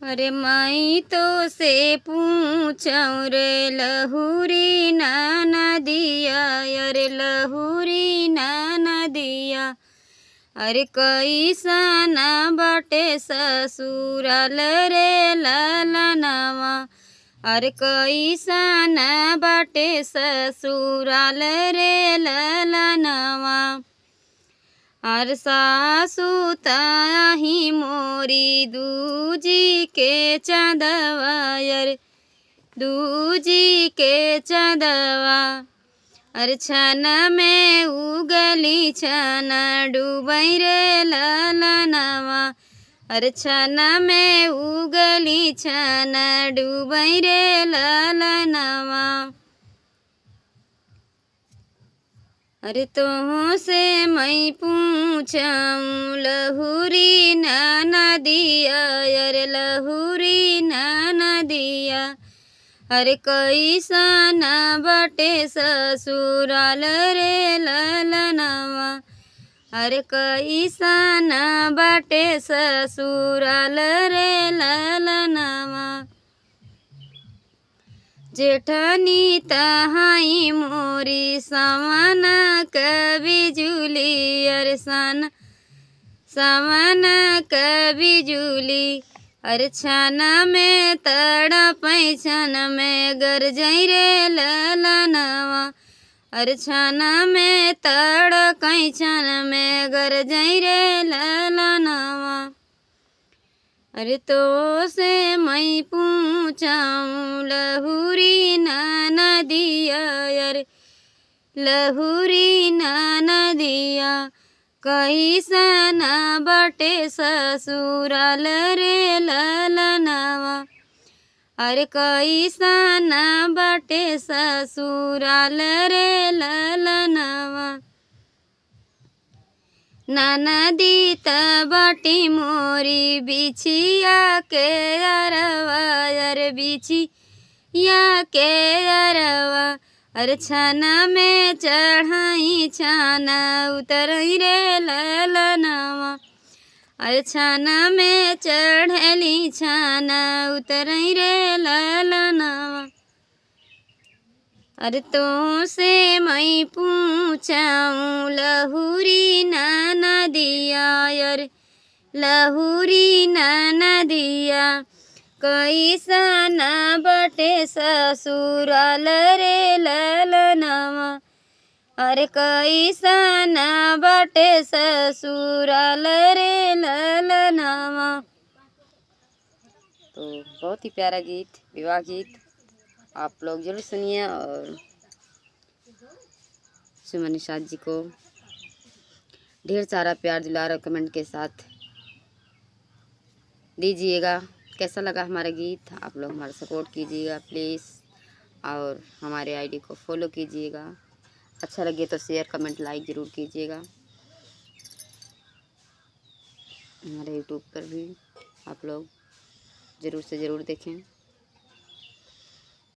अरे माई तो से पूछूं रे लहुरी ना नदिया, अरे लहुरी ना नदिया। अरे कैसना बाटे ससुराल रे ललनवा, अरे कैसना बाटे ससुराल रे ललनवा। अर सासु ताही मोरी दूजी के चंदवा, अरे दूजी के चंदवा। अरे छन में उगली छन डूबई रे ललनवा, अरे छन में उगली छन डूबई रे ललनवा। अरे तो से मैं पूछूं लहुरी ना नदिया, अरे लहुरी ना नदिया। अरे कैसना बाटे ससुराल रे ललनवा, अरे कैसना बाटे ससुराल रे ललनवा। जेठनी तहाई मोरी सावन बिजुली, अरे सन सावन बिजुली। अरे छन में तड़पै छन में गरजई रे ललनवा, अरे छन में तड़कै छन में गरजई रे ललनवा। अरे तो से मैं पूछूं लहुरी ना नदिया, अरे लहुरी ना नदिया। कैसना बाटे ससुराल रे ललनवा, अरे कैसना बाटे ससुराल रे ललनवा। नदी बाटी मोरी बिछिया के अरवा, अरे बिछिया के अरवा। अरे छन में चढ़ाई छन उतरई रे ललनवा, अरे छन में चढ़ली छन उतरई रे ललनवा। अरे तो से मैं पूछूं लहुरी ना नदिया, अरे लहुरी ना नदिया। कैसना बाटे ससुराल रे ललनवा, अरे कैसना बाटे ससुराल रे ललनवा। तो बहुत ही प्यारा गीत, विवाह गीत आप लोग जरूर सुनिए और सुमन निषाद जी को ढेर सारा प्यार दुलार और कमेंट के साथ दीजिएगा। कैसा लगा हमारा गीत, आप लोग हमारा सपोर्ट कीजिएगा प्लीज़, और हमारे आईडी को फॉलो कीजिएगा। अच्छा लगे तो शेयर कमेंट लाइक ज़रूर कीजिएगा। हमारे यूट्यूब पर भी आप लोग ज़रूर से ज़रूर देखें।